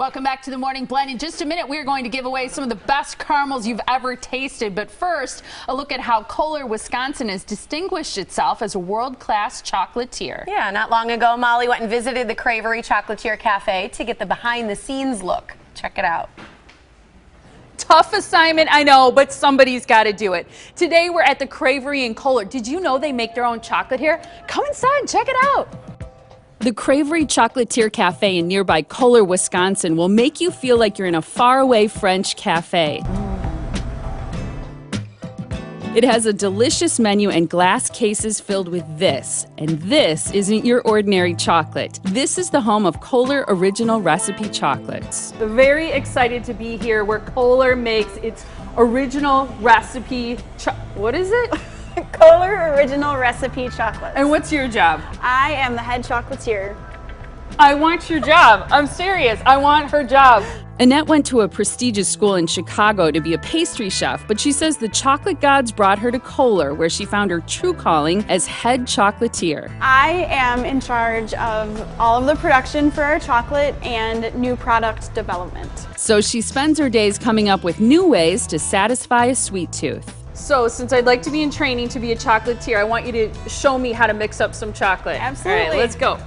Welcome back to the Morning Blend. In just a minute, we're going to give away some of the best caramels you've ever tasted. But first, a look at how Kohler, Wisconsin has distinguished itself as a world-class chocolatier. Yeah, not long ago, Molly went and visited the Kohler Chocolatier Cafe to get the behind-the-scenes look. Check it out. Tough assignment, I know, but somebody's got to do it. Today, we're at the Kohler in Kohler. Did you know they make their own chocolate here? Come inside and check it out. The Kohler Chocolatier Cafe in nearby Kohler, Wisconsin will make you feel like you're in a faraway French cafe. It has a delicious menu and glass cases filled with this. And this isn't your ordinary chocolate. This is the home of Kohler Original Recipe Chocolates. Very excited to be here where Kohler makes its original recipe what is it? Kohler Original Recipe Chocolates. And what's your job? I am the head chocolatier. I want your job. I'm serious. I want her job. Annette went to a prestigious school in Chicago to be a pastry chef, but she says the chocolate gods brought her to Kohler, where she found her true calling as head chocolatier. I am in charge of all of the production for our chocolate and new product development. So she spends her days coming up with new ways to satisfy a sweet tooth. So, since I'd like to be in training to be a chocolatier, I want you to show me how to mix up some chocolate. Absolutely. All right, let's go.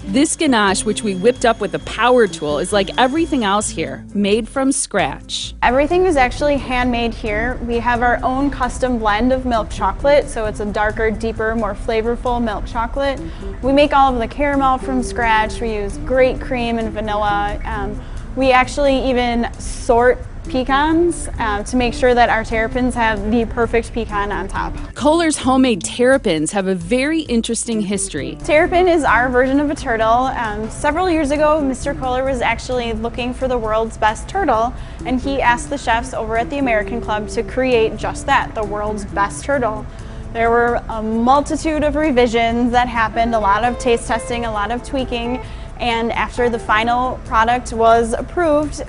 This ganache, which we whipped up with a power tool, is like everything else here, made from scratch. Everything is actually handmade here. We have our own custom blend of milk chocolate, so it's a darker, deeper, more flavorful milk chocolate. We make all of the caramel from scratch. We use great cream and vanilla. We actually even sort pecans to make sure that our terrapins have the perfect pecan on top. Kohler's homemade terrapins have a very interesting history. Terrapin is our version of a turtle. Several years ago, Mr. Kohler was actually looking for the world's best turtle, and he asked the chefs over at the American Club to create just that, the world's best turtle. There were a multitude of revisions that happened, a lot of taste testing, a lot of tweaking, and after the final product was approved,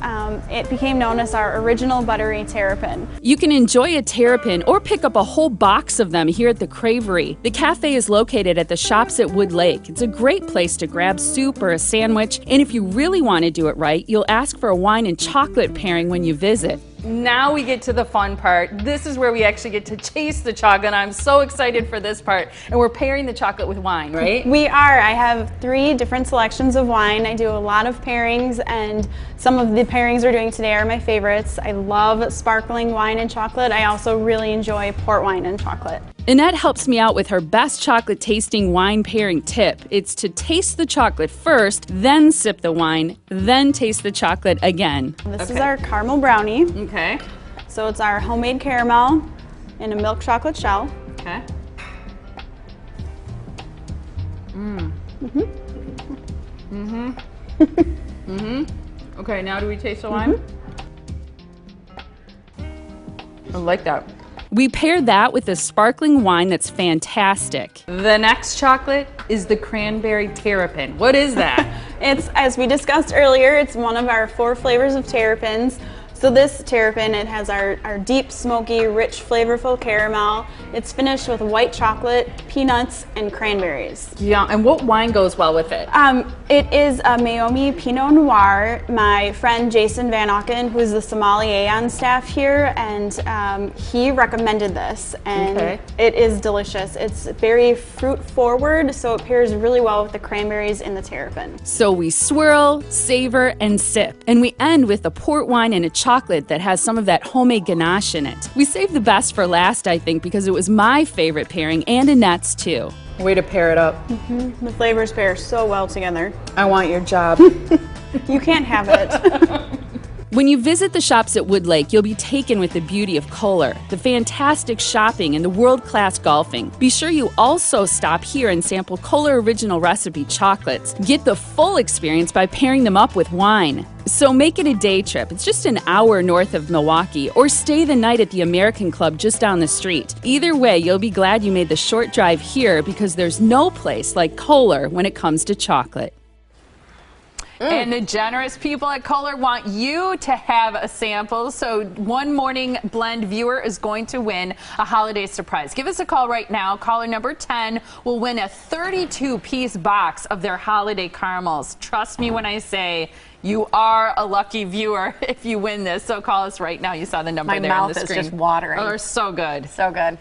it became known as our original buttery terrapin. You can enjoy a terrapin or pick up a whole box of them here at the Kohler. The cafe is located at the shops at Woodlake. It's a great place to grab soup or a sandwich, and if you really want to do it right, you'll ask for a wine and chocolate pairing when you visit. Now we get to the fun part. This is where we actually get to taste the chocolate, and I'm so excited for this part. And we're pairing the chocolate with wine, right? We are. I have 3 different selections of wine. I do a lot of pairings, and some of the pairings we're doing today are my favorites. I love sparkling wine and chocolate. I also really enjoy port wine and chocolate. Annette helps me out with her best chocolate tasting wine pairing tip. It's to taste the chocolate first, then sip the wine, then taste the chocolate again. This is our caramel brownie. Okay. So it's our homemade caramel in a milk chocolate shell. Okay. Okay, now do we taste the wine? I like that. We pair that with a sparkling wine that's fantastic. The next chocolate is the cranberry terrapin. What is that? It's, as we discussed earlier, it's one of our 4 flavors of terrapins. So this terrapin, it has our deep, smoky, rich, flavorful caramel. It's finished with white chocolate, peanuts, and cranberries. Yeah, and what wine goes well with it? It is a Meiomi Pinot Noir. My friend Jason Van Auken, who's the sommelier on staff here, and he recommended this, and It is delicious. It's very fruit forward, so it pairs really well with the cranberries in the terrapin. So we swirl, savor, and sip, and we end with a port wine and a chocolate that has some of that homemade ganache in it. We saved the best for last, I think, because it was my favorite pairing, and Annette's too. Way to pair it up. The flavors pair so well together. I want your job. You can't have it. When you visit the shops at Woodlake, you'll be taken with the beauty of Kohler, the fantastic shopping, and the world-class golfing. Be sure you also stop here and sample Kohler Original Recipe Chocolates. Get the full experience by pairing them up with wine. So make it a day trip. It's just an hour north of Milwaukee, or stay the night at the American Club just down the street. Either way, you'll be glad you made the short drive here because there's no place like Kohler when it comes to chocolate. And the generous people at Kohler want you to have a sample. So one Morning Blend viewer is going to win a holiday surprise. Give us a call right now. Caller number 10 will win a 32-piece box of their holiday caramels. Trust me when I say you are a lucky viewer if you win this. So call us right now. You saw the number there on the screen. My mouth is just watering. Oh, they're so good. So good.